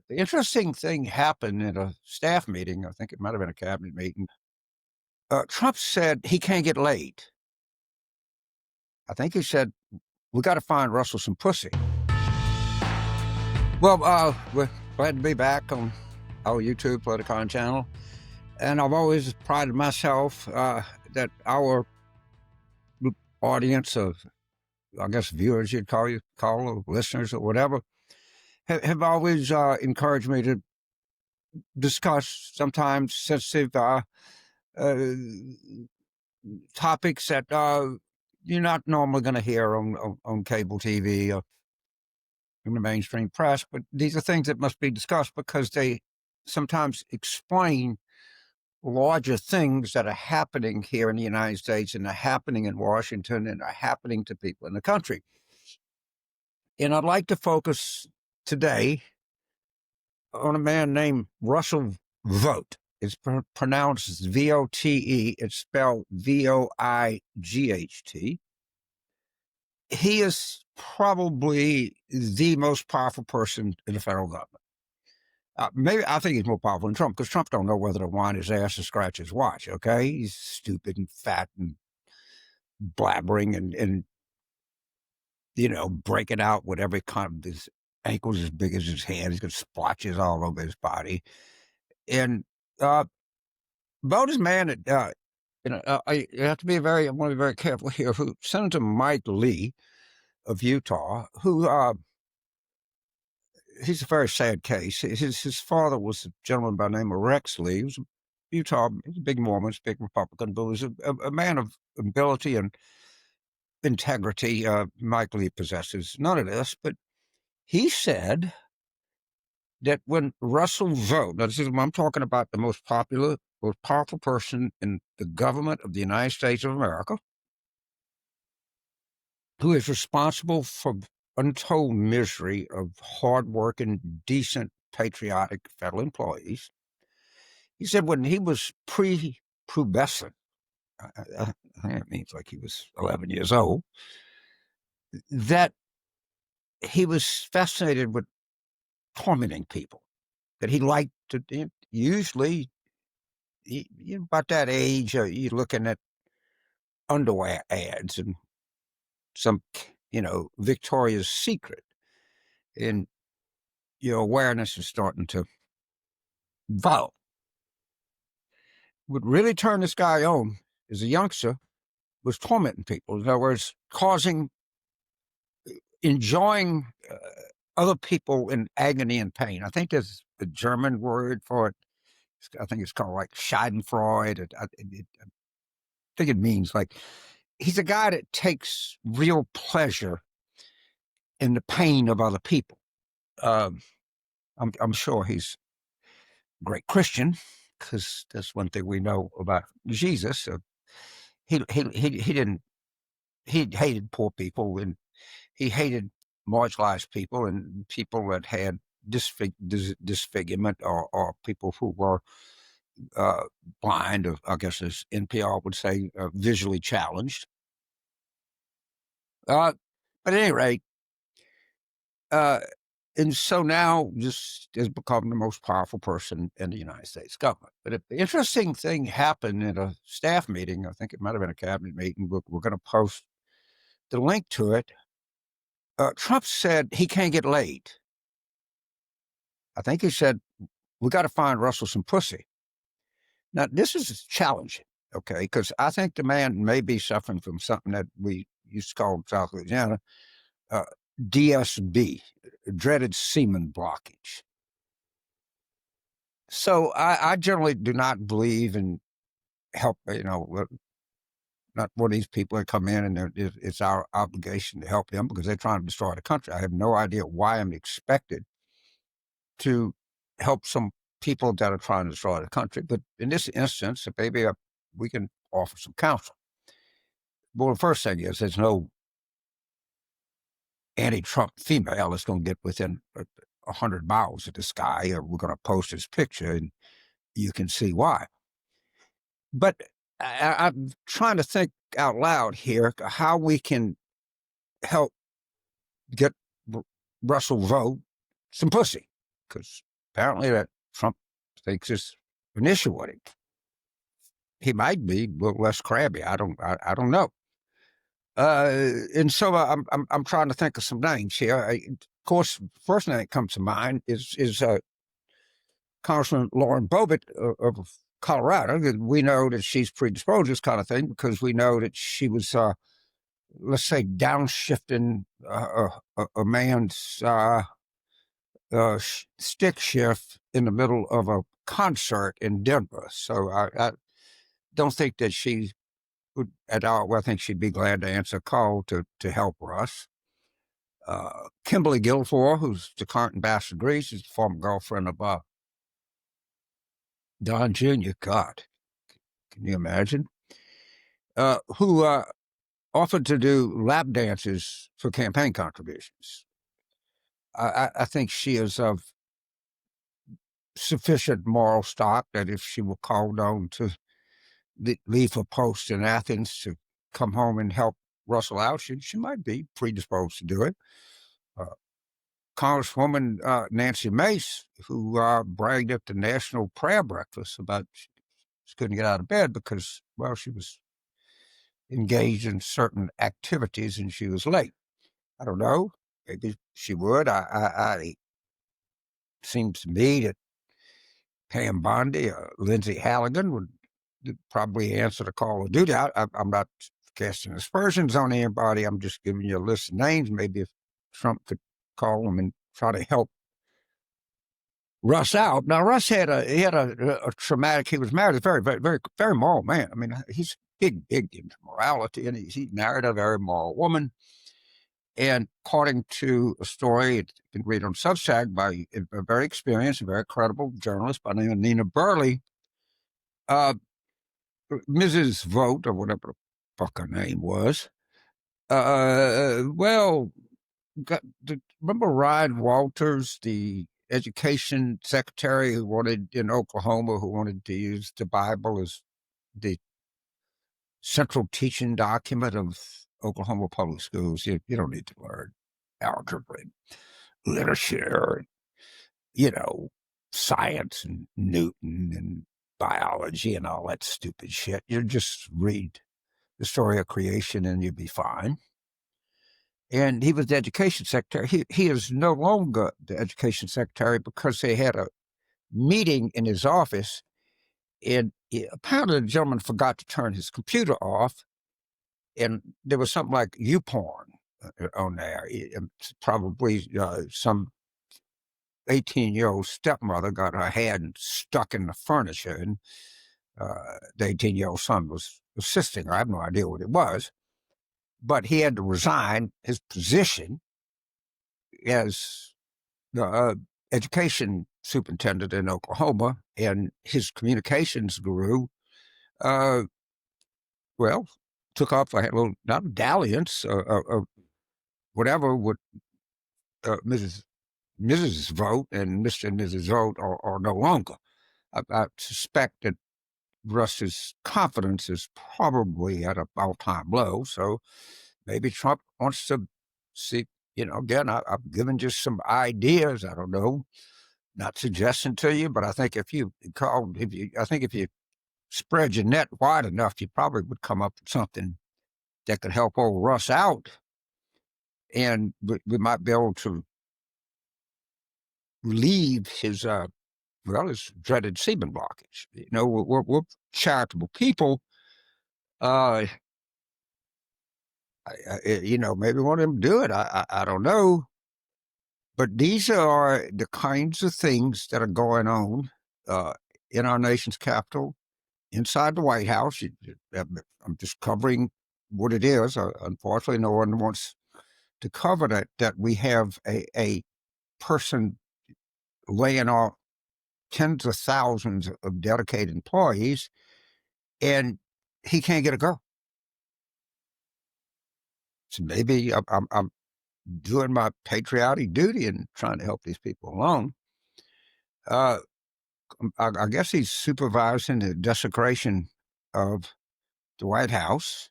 the interesting thing happened at a staff meeting. I think it might have been a cabinet meeting. Trump said he can't get laid. I think he said, we got to find Russell some pussy. Well, we're glad to be back on our YouTube Politicon channel. And I've always prided myself that our audience of, I guess, viewers you'd call or listeners or whatever, have always encouraged me to discuss sometimes sensitive topics that you're not normally going to hear on cable TV or in the mainstream press, but these are things that must be discussed because they sometimes explain larger things that are happening here in the United States and are happening in Washington and are happening to people in the country. And I'd like to focus today on a man named Russell Vought. It's pronounced V-O-T-E. It's spelled V-O-I-G-H-T. He is probably the most powerful person in the federal government. Maybe I think he's more powerful than Trump because Trump don't know whether to wind his ass or scratch his watch. Okay, he's stupid and fat and blabbering and breaking out with every kind of his ankles as big as his hand. He's got splotches all over his body, and Vought is man that I have to be I want to be very careful here. Who Senator Mike Lee of Utah, who he's a very sad case. His father was a gentleman by the name of Rex Lee. He was Utah, he was a big Mormon, big Republican, but was a man of ability and integrity. Mike Lee possesses none of this, but he said that when Russell Vought, now this is, I'm talking about the most popular, most powerful person in the government of the United States of America, who is responsible for untold misery of hardworking, decent, patriotic federal employees. He said when he was pre-pubescent, I think it means like he was 11 years old, that he was fascinated with tormenting people, that he liked to, usually, about that age, you're looking at underwear ads and some, Victoria's Secret, and your awareness is starting to vote. What really turned this guy on as a youngster was tormenting people. In other words, enjoying other people in agony and pain. I think there's a German word for it. I think it's called like Schadenfreude. I think it means like he's a guy that takes real pleasure in the pain of other people. I'm sure he's a great Christian because that's one thing we know about Jesus. He hated poor people and he hated marginalized people and people that had disfigurement or people who were blind, or I guess as NPR would say, visually challenged. But at any rate, and so now just has become the most powerful person in the United States government. But the interesting thing happened at a staff meeting. I think it might have been a cabinet meeting. We're going to post the link to it. Trump said he can't get laid. I think he said, we got to find Russell some pussy. Now, this is challenging, okay, because I think the man may be suffering from something that we used to call in South Louisiana DSB, dreaded semen blockage. So I generally do not believe in help, not one of these people that come in and it's our obligation to help them because they're trying to destroy the country. I have no idea why I'm expected to help some people that are trying to destroy the country. But in this instance, maybe we can offer some counsel. Well, the first thing is there's no anti-Trump female that's going to get within 100 miles of this guy, or we're going to post his picture and you can see why. But I'm trying to think out loud here how we can help get Russell Vought some pussy, because apparently that Trump thinks is an issue with him. He might be a little less crabby. I don't know. And so I'm trying to think of some names here. Of course, first name that comes to mind is Congressman Lauren Boebert of Colorado. We know that she's predisposed to this kind of thing because we know that she was, let's say, downshifting a man's stick shift in the middle of a concert in Denver. So I don't think that she would at all. Well, I think she'd be glad to answer a call to help Russ. Kimberly Guilfoyle, who's the current ambassador to Greece, is the former girlfriend of Don Jr. God, can you imagine? Who offered to do lap dances for campaign contributions. I think she is of sufficient moral stock that if she were called on to leave her post in Athens to come home and help Russell out, she might be predisposed to do it. Congresswoman Nancy Mace, who bragged at the National Prayer Breakfast about she couldn't get out of bed because, well, she was engaged in certain activities and she was late. I don't know. Maybe she would. It seems to me that Pam Bondi, Lindsay Halligan would probably answer the call of duty. I'm not casting aspersions on anybody. I'm just giving you a list of names. Maybe if Trump could call them and try to help Russ out. Now, Russ had a traumatic. He was married to a very, very, very, very moral man. I mean, he's big into morality, and he married a very moral woman. And according to a story you can read on Substack by a very experienced, very credible journalist by the name of Nina Burleigh, Mrs. Vought, or whatever the fuck her name was, remember Ryan Walters, the education secretary who wanted in Oklahoma, who wanted to use the Bible as the central teaching document of Oklahoma public schools? You don't need to learn algebra and literature, science and Newton and biology and all that stupid shit. You just read the story of creation and you'll be fine. And he was the education secretary. He is no longer the education secretary because they had a meeting in his office, and apparently the gentleman forgot to turn his computer off, and there was something like YouPorn on there. It's probably some 18-year-old stepmother got her hand stuck in the furniture, and the 18-year-old son was assisting her. I have no idea what it was. But he had to resign his position as the education superintendent in Oklahoma, and his communications guru, took off a little, not dalliance, whatever, with Mrs. Vought, and Mr. and Mrs. Vought are no longer. I suspect that Russ's confidence is probably at an all-time low, so maybe Trump wants to see, again, I've given just some ideas. I don't know, not suggesting to you, but I think if you spread your net wide enough, you probably would come up with something that could help old Russ out. And we might be able to relieve his dreaded semen blockage. We're charitable people. Maybe want him to do it. I don't know. But these are the kinds of things that are going on in our nation's capital, inside the White House. I'm just covering what it is. Unfortunately, no one wants to cover that we have a person laying off tens of thousands of dedicated employees, and he can't get a girl. So maybe I'm doing my patriotic duty and trying to help these people along. I guess he's supervising the desecration of the White House.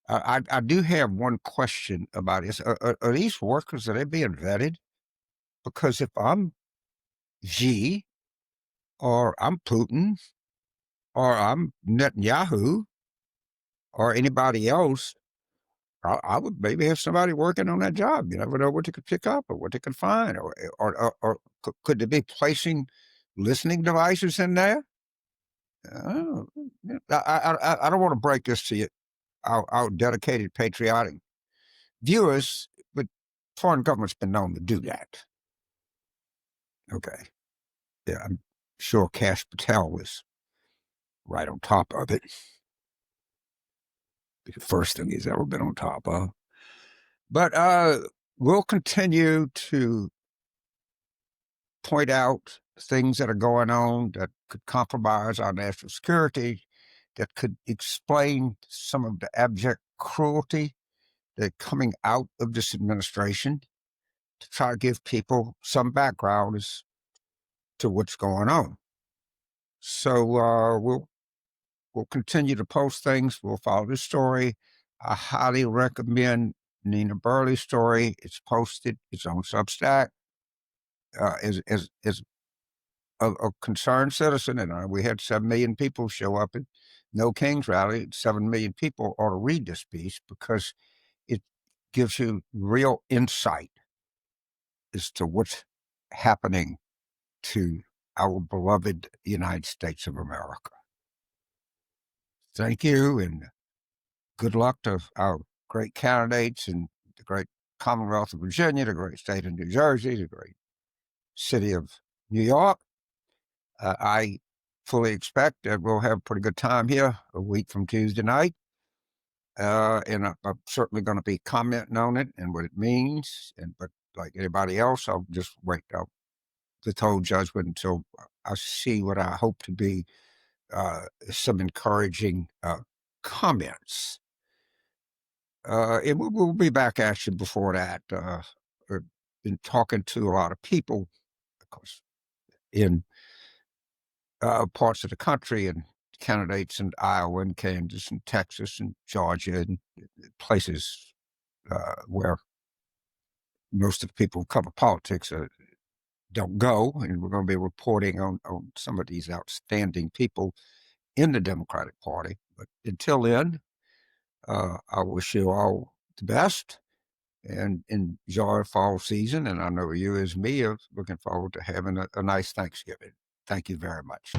I do have one question about this. Are these workers, are they being vetted? Because if I'm G or I'm Putin, or I'm Netanyahu, or anybody else, I would maybe have somebody working on that job. You never know what they could pick up or what they could find, or could they be placing listening devices in there? Oh, I don't want to break this to you, our dedicated patriotic viewers, but foreign governments been known to do that. Okay, yeah, I'm sure Cash Patel was right on top of it. The first thing he's ever been on top of. But we'll continue to point out things that are going on that could compromise our national security, that could explain some of the abject cruelty that's coming out of this administration, to try to give people some background as to what's going on. So we'll continue to post things. We'll follow this story. I highly recommend Nina Burleigh's story. It's posted. It's on Substack. As a concerned citizen, and we had 7 million people show up at No King's rally. 7 million people ought to read this piece because it gives you real insight as to what's happening to our beloved United States of America. Thank you, and good luck to our great candidates in the great Commonwealth of Virginia, the great state of New Jersey, the great city of New York. I fully expect that we'll have a pretty good time here a week from Tuesday night. And I'm certainly going to be commenting on it and what it means. But like anybody else, I'll just wait out the total judgment until I see what I hope to be some encouraging comments. And we'll be back at you before that. I've been talking to a lot of people, of course, in parts of the country, and candidates in Iowa and Kansas and Texas and Georgia and places where most of the people who cover politics don't go. And we're going to be reporting on some of these outstanding people in the Democratic Party. But until then, I wish you all the best and enjoy fall season. And I know you, as me, are looking forward to having a nice Thanksgiving. Thank you very much.